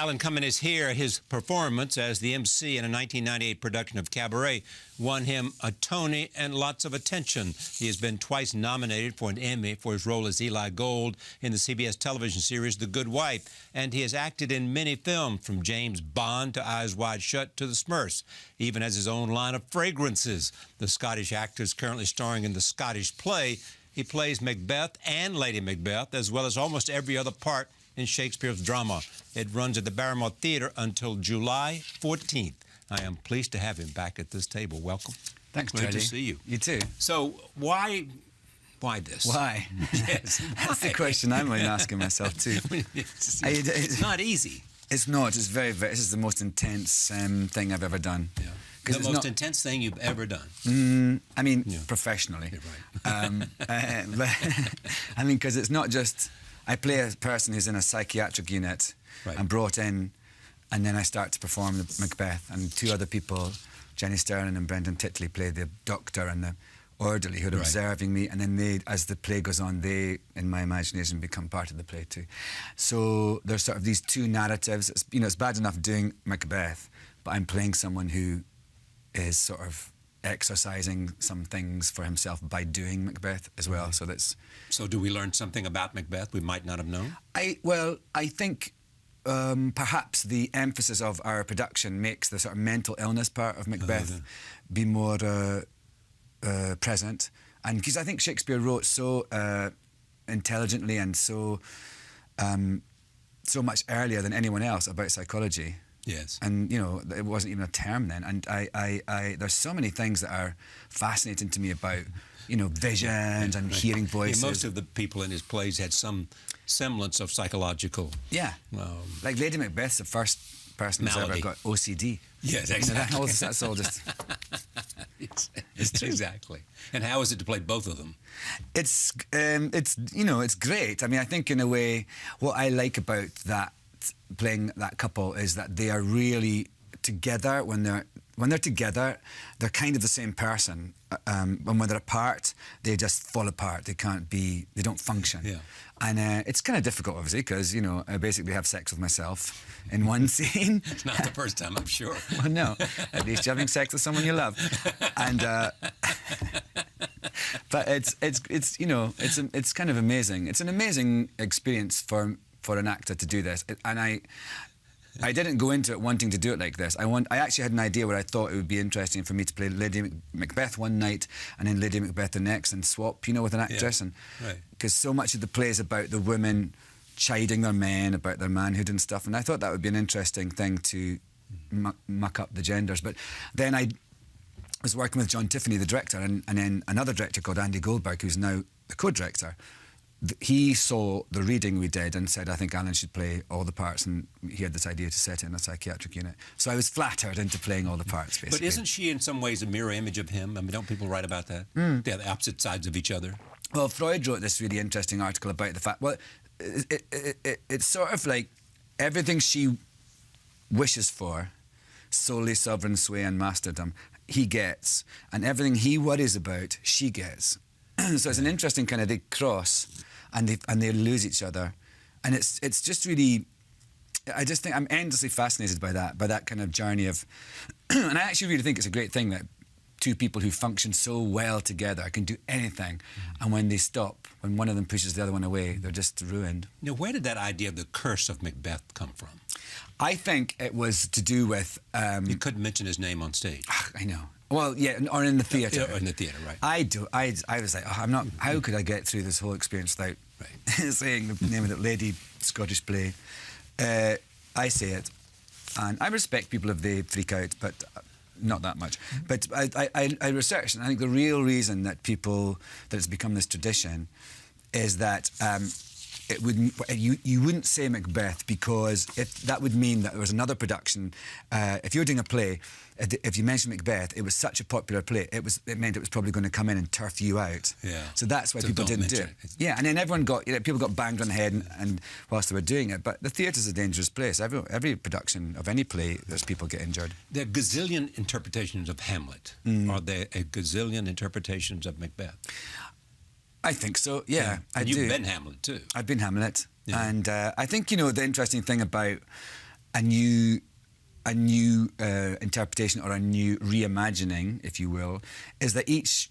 Alan Cumming is here. His performance as the MC in a 1998 production of Cabaret won him a Tony and lots of attention. He has been twice nominated for an Emmy for his role as Eli Gold in the CBS television series The Good Wife, and he has acted in many films, from James Bond to Eyes Wide Shut to The Smurfs. He even has his own line of fragrances. The Scottish actor is currently starring in the Scottish play. He plays Macbeth and Lady Macbeth, as well as almost every other part in Shakespeare's drama. It runs at the Barrymore Theatre until July 14th. I am pleased to have him back at this table. Welcome. Thanks, Glad Charlie. to see you. You too. So why this? Why? Yes. That's the question I'm asking myself too. It's not easy. It's not. It's very, very. This is the most intense thing I've ever done. Yeah. The most intense thing you've ever done. I mean, professionally. You're right. I mean, because it's not just. I play a person who's in a psychiatric unit and brought in, and then I start to perform the Macbeth, and two other people, Jenny Sterling and Brendan Titley, play the doctor and the orderly who are observing me, and then they, as the play goes on, they, in my imagination, become part of the play too. So there's sort of these two narratives. It's, you know, it's bad enough doing Macbeth, but I'm playing someone who is sort of exercising some things for himself by doing Macbeth as well. So that's. So do we learn something about Macbeth we might not have known? I think perhaps the emphasis of our production makes the sort of mental illness part of Macbeth be more present, and because I think Shakespeare wrote so intelligently and so much earlier than anyone else about psychology. Yes. And, you know, it wasn't even a term then. And there's so many things that are fascinating to me about, you know, visions and hearing voices. Yeah, most of the people in his plays had some semblance of psychological... Yeah. Like Lady Macbeth's the first person who's ever got OCD. Yes, exactly. You know, that's all just... It's true. Exactly. And how is it to play both of them? It's you know, it's great. I mean, I think in a way, what I like about that, playing that couple, is that they are really together. When they're together, they're kind of the same person. And when they're apart, they just fall apart. They don't function. Yeah. And it's kind of difficult, obviously, because, you know, I basically have sex with myself in one scene. It's not the first time, I'm sure. Well, no. At least you're having sex with someone you love. And but it's you know, it's kind of amazing. It's an amazing experience for an actor to do this. And I didn't go into it wanting to do it like this. I actually had an idea where I thought it would be interesting for me to play Lady Macbeth one night and then Lady Macbeth the next, and swap, you know, with an actress. Yeah. And because so much of the play is about the women chiding their men about their manhood and stuff, and I thought that would be an interesting thing to muck up the genders. But then I was working with John Tiffany, the director, and then another director called Andy Goldberg, who's now the co-director. He saw the reading we did and said, I think Alan should play all the parts, and he had this idea to set it in a psychiatric unit. So I was flattered into playing all the parts, basically. But isn't she in some ways a mirror image of him? I mean, don't people write about that? They're the opposite sides of each other. Well, Freud wrote this really interesting article about the fact, well, it's sort of like everything she wishes for, solely sovereign sway and masterdom, he gets, and everything he worries about, she gets. So it's an interesting kind of, they cross and they lose each other, and it's just really, I just think I'm endlessly fascinated by that kind of journey of and I actually really think it's a great thing that two people who function so well together can do anything, and when they stop, when one of them pushes the other one away, they're just ruined. Now, where did that idea of the curse of Macbeth come from? I think it was to do with you couldn't mention his name on stage. I know. Well, yeah, or in the theatre. In the theatre, right. I was like, I'm not, how could I get through this whole experience without saying the name of the Lady Scottish play? I say it, and I respect people if they freak out, but not that much. But I researched, and I think the real reason that it's become this tradition is that you wouldn't say Macbeth, because that would mean that there was another production. If you were doing a play, if you mentioned Macbeth, it was such a popular play, it meant it was probably going to come in and turf you out. Yeah. So that's why people didn't do it. Yeah, and then everyone got, you know, people got banged on the head and whilst they were doing it. But the theatre's a dangerous place. Every production of any play, there's people get injured. There are gazillion interpretations of Hamlet. Are there a gazillion interpretations of Macbeth? I think so, yeah. And you've been Hamlet too. I've been Hamlet. Yeah. And I think, you know, the interesting thing about new interpretation or a new reimagining, if you will, is that each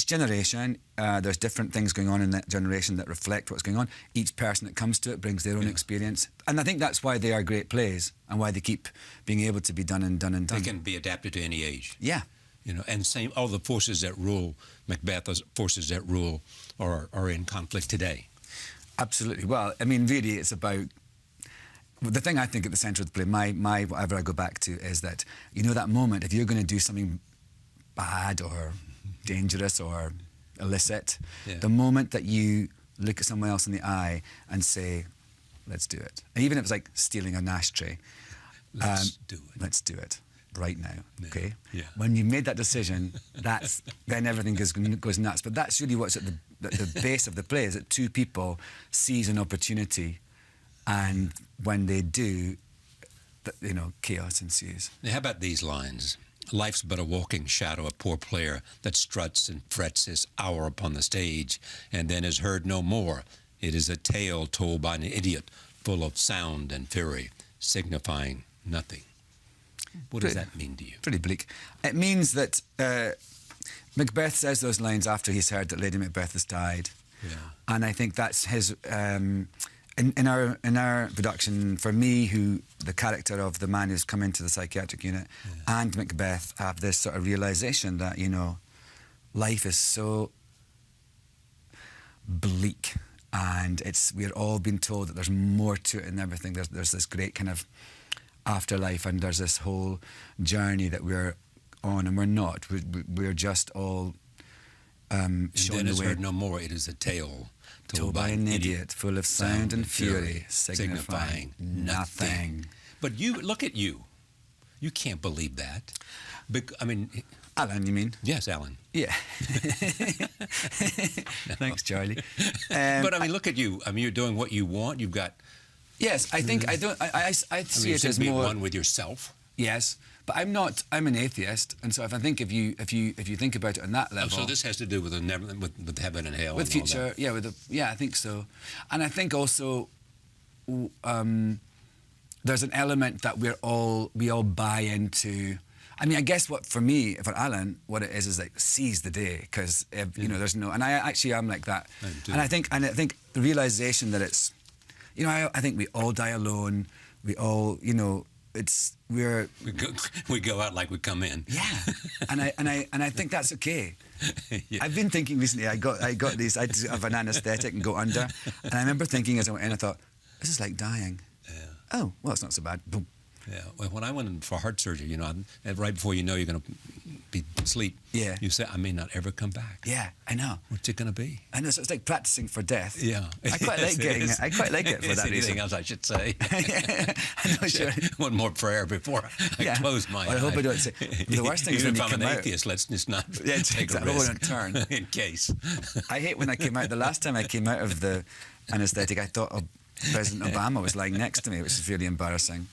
generation, there's different things going on in that generation that reflect what's going on. Each person that comes to it brings their own experience. And I think that's why they are great plays and why they keep being able to be done and done and done. They can be adapted to any age. Yeah. You know, and same, all the forces that rule Macbeth, those forces that rule are in conflict today. Absolutely. Well, I mean, really, it's about... The thing I think at the centre of the play, my whatever I go back to, is that, you know, that moment, if you're going to do something bad or dangerous or illicit, the moment that you look at someone else in the eye and say, let's do it. And even if it's like stealing an ashtray. Let's do it. Let's do it right now, okay? Yeah. When you made that decision, then everything goes nuts. But that's really what's at the base of the play, is that two people seize an opportunity, and when they do, you know, chaos ensues. Now, how about these lines? Life's but a walking shadow, a poor player that struts and frets his hour upon the stage and then is heard no more. It is a tale told by an idiot, full of sound and fury, signifying nothing. What does that mean to you? Pretty bleak. It means that Macbeth says those lines after he's heard that Lady Macbeth has died. Yeah. And I think that's his... In our production, for me, who the character of the man who's come into the psychiatric unit and Macbeth have this sort of realisation that, you know, life is so bleak, and we're all being told that there's more to it and everything. There's this great kind of afterlife, and there's this whole journey that we're on, and we're not. We're just all shown the way. And then is heard no more. It is a tale told by an idiot, full of sound and fury, signifying nothing. But you, look at you. You can't believe that. I mean... Alan, you mean? Yes, Alan. Yeah. Thanks, Charlie. But I mean, look at you. I mean, you're doing what you want. You've got... Yes, I think I see it as more... one with yourself. Yes, but I'm not. I'm an atheist, and so if you think about it on that level. Oh, so this has to do with with heaven and hell. With and future, all that. I think so, and I think also there's an element that we all buy into. I mean, I guess for Alan, what it is like seize the day, because you know there's no, and I actually am like that, and I think the realization that it's, you know, I think we all die alone. We all, you know. We go out like we come in. Yeah, and I think that's okay. Yeah. I've been thinking recently. I got these. I have an anaesthetic and go under, and I remember thinking as I went in, I thought, this is like dying. Yeah. Oh, well, it's not so bad. Boom. Yeah. Well, when I went in for heart surgery, you know, right before you know you're going to be asleep, you say, I may not ever come back. Yeah, I know. What's it going to be? I know. So it's like practicing for death. Yeah. I quite like getting it. I quite like it for that reason. Anything else I should say? I know, sure. One more prayer before I close my eyes. I hope I don't say. The worst thing is when you come out. Even if I'm an atheist, let's just not take a risk. Turn. In case. I hate when I came out. The last time I came out of the anaesthetic, I thought President Obama was lying next to me, which is really embarrassing.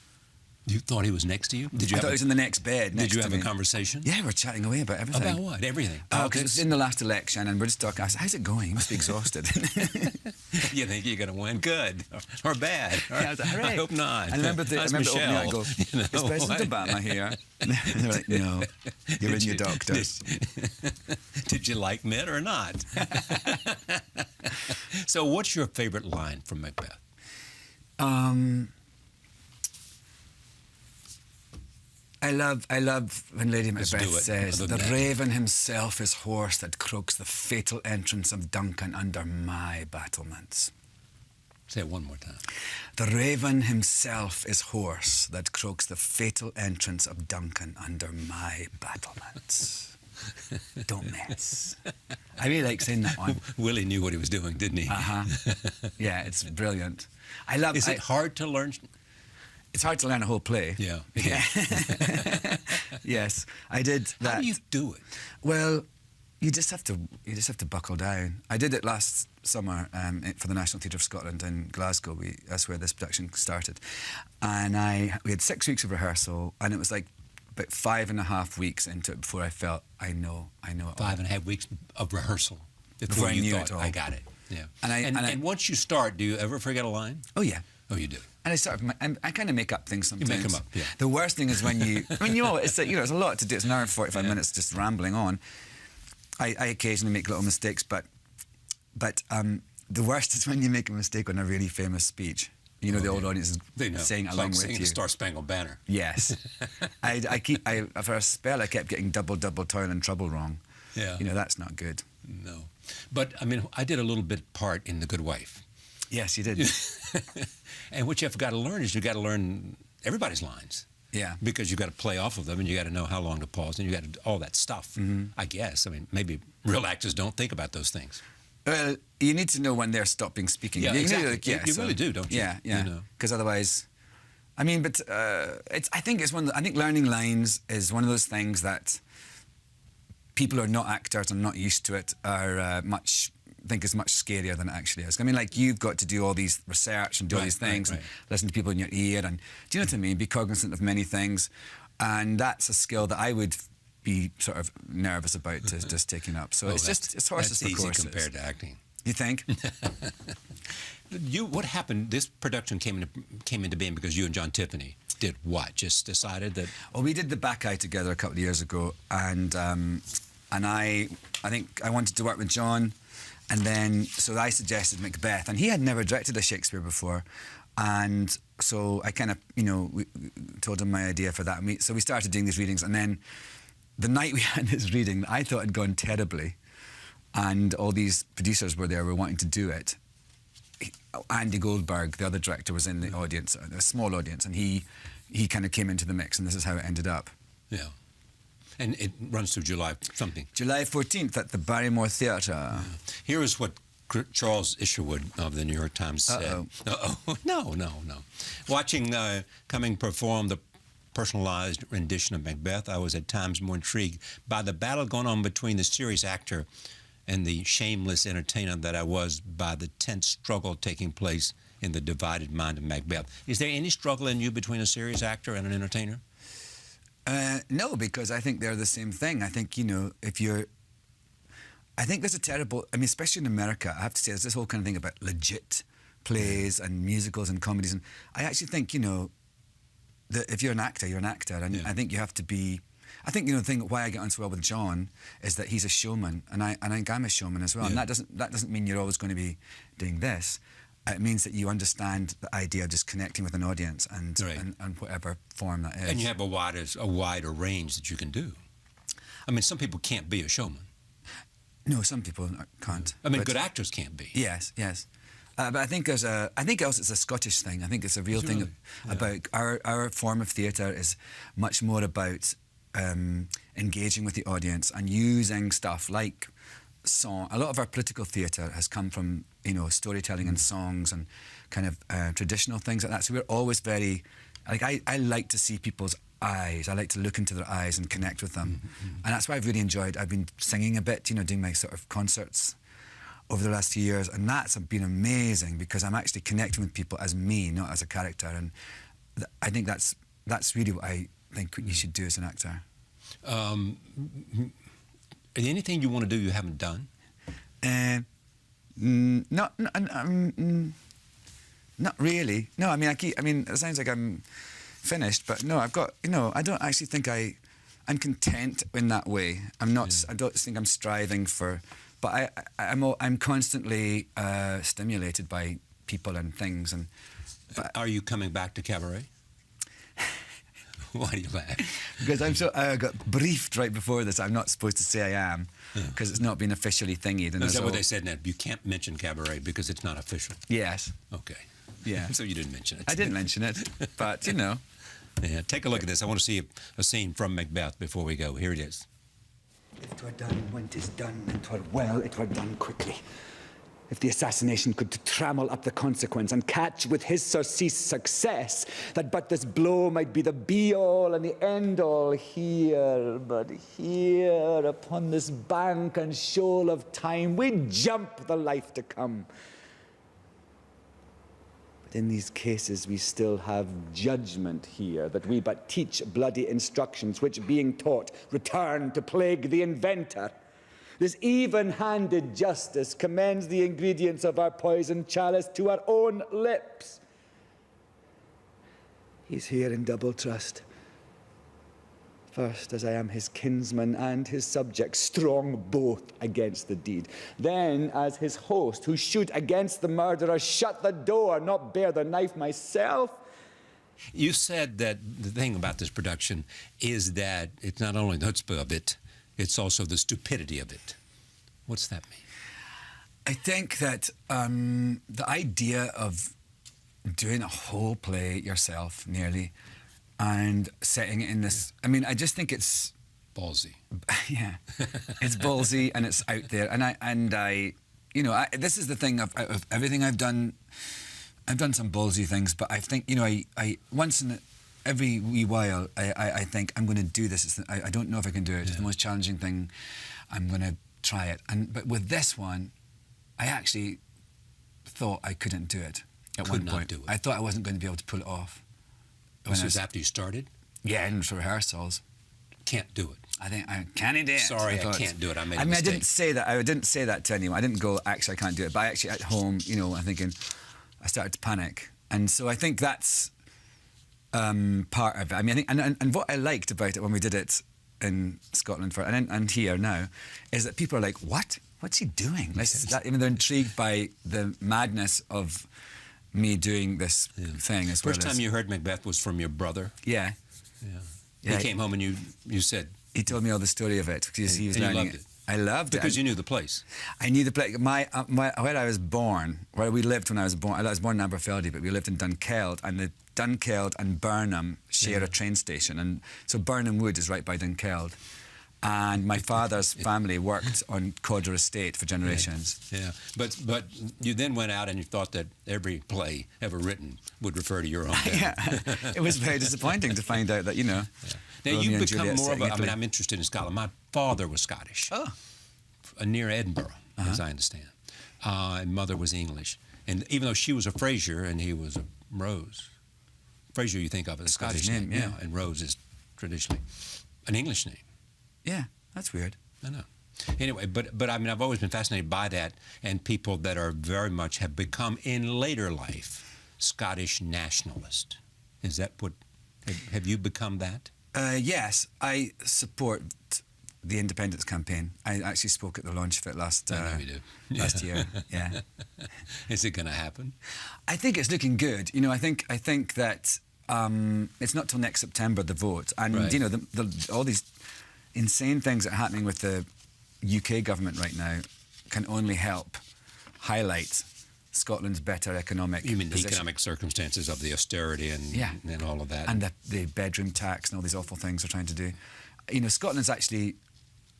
You thought he was next to you? I thought he was in the next bed. Did you have a conversation? Yeah, we're chatting away about everything. About what? Everything? Because it was in the last election, and we're just talking. I said, how's it going? You must be exhausted. You think you're going to win? Good. Or bad? Or, yeah, I hope not. I remember opening it and go, you know, is President Obama here? And they're like, no, you're in your doctors. Did you like Mitt or not? So what's your favorite line from Macbeth? I love when Lady Macbeth says, the raven himself is hoarse that croaks the fatal entrance of Duncan under my battlements. Say it one more time. The raven himself is hoarse that croaks the fatal entrance of Duncan under my battlements. Don't mess. I really like saying that one. Willie knew what he was doing, didn't he? Yeah, it's brilliant. Is it hard to learn? It's hard to learn a whole play. Yeah. Yes, I did that. How do you do it? Well, you just have to buckle down. I did it last summer for the National Theatre of Scotland in Glasgow. That's where this production started, and we had 6 weeks of rehearsal, and it was like about 5.5 weeks into it before I felt I know it. 5.5 weeks of rehearsal before I knew thought, it all. I got it. Yeah. And once you start, do you ever forget a line? Oh yeah. Oh, you do. And I kind of make up things sometimes. You make them up, yeah. The worst thing is when you, it's it's a lot to do. It's an hour and 45 minutes just rambling on. I occasionally make little mistakes, but the worst is when you make a mistake on a really famous speech. You know, the old audience is saying along with you. The Star Spangled Banner. Yes. For a spell, I kept getting double, toil and trouble wrong. Yeah. You know, that's not good. No. But, I mean, I did a little bit part in The Good Wife. Yes, you did. And what you've got to learn is you've got to learn everybody's lines. Yeah. Because you've got to play off of them, and you got to know how long to pause, and you got to do all that stuff, I guess. I mean, maybe real actors don't think about those things. Well, you need to know when they're stopping speaking. Yeah, exactly. You really do, don't you? Yeah. You know. Because otherwise, I mean, but I think learning lines is one of those things that people who are not actors and not used to it are think is much scarier than it actually is. I mean, like, you've got to do all these research and do all these things and listen to people in your ear, and do you know what I mean? Be cognizant of many things, and that's a skill that I would be sort of nervous about just taking up. So it's horses for courses. Easy compared to acting. You think? What happened? This production came into being because you and John Tiffany did what? Just decided that. Well, we did the Back Eye together a couple of years ago, and I think I wanted to work with John, and then so I suggested Macbeth, and he had never directed a Shakespeare before, and so I kind of we told him my idea for that. So we started doing these readings, and then the night we had this reading, I thought had gone terribly, and all these producers were wanting to do it. Andy Goldberg, the other director, was in the audience, a small audience, and he kind of came into the mix, and this is how it ended up. Yeah. And it runs through July something. July 14th at the Barrymore Theatre. Yeah. Here is what Charles Isherwood of the New York Times said. No. Watching Cumming perform the personalized rendition of Macbeth, I was at times more intrigued by the battle going on between the serious actor and the shameless entertainer that I was by the tense struggle taking place in the divided mind of Macbeth. Is there any struggle in you between a serious actor and an entertainer? No, because I think they're the same thing. I think, I think there's a terrible, I mean, especially in America, I have to say, there's this whole kind of thing about legit plays and musicals and comedies. And I actually think, that if you're an actor, you're an actor. And I think you have to be, I think, the thing why I get on so well with John is that he's a showman, and I think I'm a showman as well. Yeah. And that doesn't mean you're always going to be doing this. It means that you understand the idea of just connecting with an audience and whatever form that is. And you have a wider range that you can do. I mean, some people can't be a showman. No, some people can't. I mean, good actors can't be. Yes. But I think also it's a Scottish thing. I think it's a real thing about our form of theatre is much more about engaging with the audience and using stuff like song. A lot of our political theatre has come from storytelling and songs and kind of traditional things like that. So we're always very I like to see people's eyes. I like to look into their eyes and connect with them, and that's why I've really enjoyed. I've been singing a bit, doing my sort of concerts over the last few years, and that's been amazing because I'm actually connecting with people as me, not as a character, and I think that's really what I think you should do as an actor. Anything you want to do you haven't done? Not really. No, I mean, it sounds like I'm finished, but no, I've got. I don't actually think I'm content in that way. I'm not. I don't think I'm striving for. But I'm constantly stimulated by people and things. And are you coming back to Cabaret? Why do you laugh? Because I got briefed right before this. I'm not supposed to say I am because it's not been officially thingied. And is that what they said, Ned? You can't mention Cabaret because it's not official. Yes. Okay. Yeah. So you didn't mention it. I didn't mention it, but Yeah. Take a look at this. I want to see a scene from Macbeth before we go. Here it is. If 'twere done when 'tis done, and 'twere well, it were done quickly. If the assassination could trammel up the consequence and catch with his surcease success, that but this blow might be the be-all and the end-all here, but here, upon this bank and shoal of time, we jump the life to come. But in these cases we still have judgment here, that we but teach bloody instructions, which being taught, return to plague the inventor. This even-handed justice commends the ingredients of our poison chalice to our own lips. He's here in double trust. First, as I am his kinsman and his subject, strong both against the deed. Then, as his host, who should against the murderer shut the door, not bear the knife myself. You said that the thing about this production is that it's not only the chutzpah of it, it's also the stupidity of it. What's that mean? I think that the idea of doing a whole play yourself, nearly, and setting it in this... I mean, I just think it's... Ballsy. Yeah. It's ballsy and it's out there. And I you know, this is the thing of everything I've done some ballsy things, but I think, you know, I once in every wee while, I think I'm going to do this. I don't know if I can do it. Yeah. It's the most challenging thing. I'm going to try it. But with this one, I actually thought I couldn't do it at one point. Do it. I thought I wasn't going to be able to pull it off. This was after you started? Yeah, in rehearsals. Can't do it. I think can he do it? Sorry, I can't do it. I made a mistake. I didn't say that. I didn't say that to anyone. I didn't go, actually, I can't do it. But I actually, at home, you know, I'm thinking, I started to panic. And so I think that's part of it. I mean, I think, and what I liked about it when we did it in Scotland and here now, is that people are like, what? What's he doing? I mean, they're intrigued by the madness of me doing this thing as well. First time you heard Macbeth was from your brother? Yeah. He came home and you said... He told me all the story of it because he was learning. You loved it. I loved it. Because you knew the place. I knew the place. Where I was born, where we lived when I was born, I was born in Aberfeldy, but we lived in Dunkeld, and the Dunkeld and Burnham share a train station. And so Burnham Wood is right by Dunkeld. And my father's family worked on Cawdor Estate for generations. Yeah. But you then went out and you thought that every play ever written would refer to your own family. Yeah. It was very disappointing to find out that, you know... Yeah. Now, you've become more of a... I mean, I'm interested in Scotland. My father was Scottish. Oh. Near Edinburgh, as I understand. And mother was English. And even though she was a Fraser and he was a Rose, Fraser you think of as a Scottish name, yeah. And Rose is traditionally an English name. Yeah, that's weird. I know. Anyway, but I mean, I've always been fascinated by that, and people that are very much have become in later life Scottish nationalist. Is that what... Have you become that? Yes, I support the independence campaign. I actually spoke at the launch of it last year. Yeah. Is it going to happen? I think it's looking good. You know, I think that it's not till next September the vote, and you know, all these insane things that are happening with the UK government right now can only help highlight Scotland's better economic You mean position. the economic circumstances of the austerity and all of that? And the bedroom tax and all these awful things they're trying to do. You know, Scotland's actually...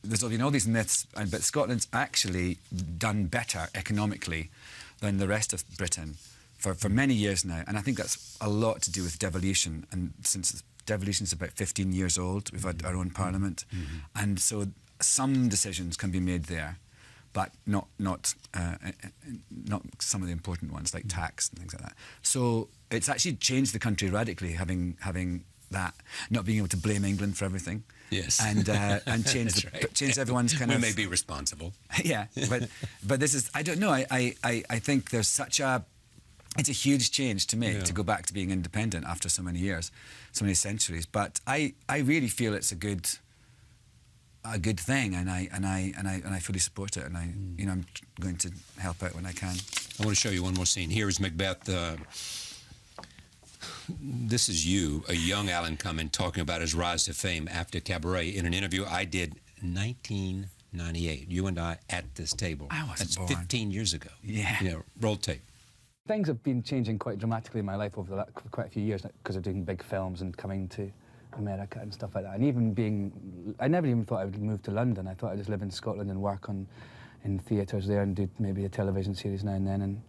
There's all these myths, but Scotland's actually done better economically than the rest of Britain for many years now. And I think that's a lot to do with devolution. And since devolution's about 15 years old, we've had our own parliament. Mm-hmm. And so some decisions can be made there, but not some of the important ones like tax and things like that. So it's actually changed the country radically, having that, not being able to blame England for everything. Yes, and change change everyone's kind of... We may be responsible. Yeah, but this is, I don't know. I think there's it's a huge change to make to go back to being independent after so many years, so many centuries. But I really feel it's a good thing, and I fully support it, and you know, I'm going to help out when I can. I want to show you one more scene. Here is Macbeth. This is you, a young Alan Cumming, talking about his rise to fame after Cabaret in an interview I did in 1998. You and I at this table. I wasn't born. That's 15 years ago. Yeah. You know, roll tape. Things have been changing quite dramatically in my life over quite a few years because of doing big films and coming to America and stuff like that. And even I never even thought I would move to London. I thought I'd just live in Scotland and work in theatres there and do maybe a television series now and then.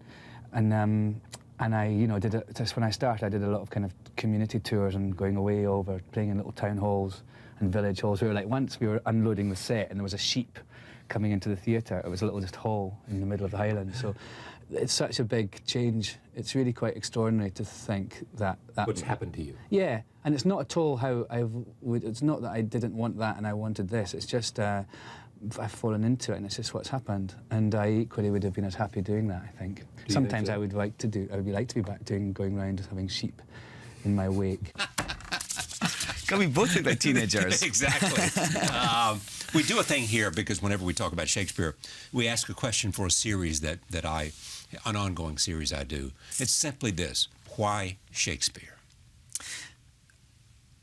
And I, you know, just when I started, I did a lot of kind of community tours and going away over, playing in little town halls and village halls. Once we were unloading the set and there was a sheep coming into the theatre. It was a little just hall in the middle of the Highlands. So it's such a big change. It's really quite extraordinary to think that... What's happened to you? Yeah, and it's not at all how it's not that I didn't want that and I wanted this. It's just I've fallen into it and it's just what's happened. And I equally would have been as happy doing that, I think. Sometimes I would like to be back going around just having sheep in my wake. God, we both look like teenagers. Exactly. We do a thing here because whenever we talk about Shakespeare, we ask a question for a series an ongoing series I do. It's simply this: why Shakespeare?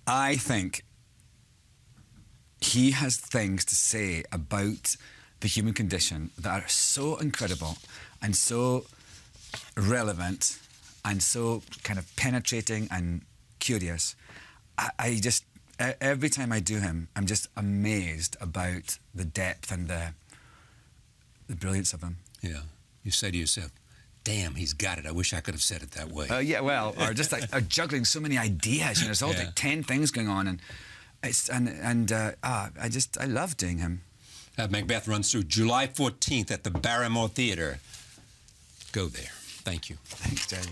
I think he has things to say about the human condition that are so incredible and so relevant and so kind of penetrating and curious. I just, every time I do him, I'm just amazed about the depth and the brilliance of him. Yeah. You say to yourself, damn, he's got it. I wish I could have said it that way. Yeah, well, or just like or juggling so many ideas. There's all like 10 things going on, and it's I love doing him. Macbeth runs through July 14th at the Barrymore Theatre. Go there. Thank you. Thanks, Jerry.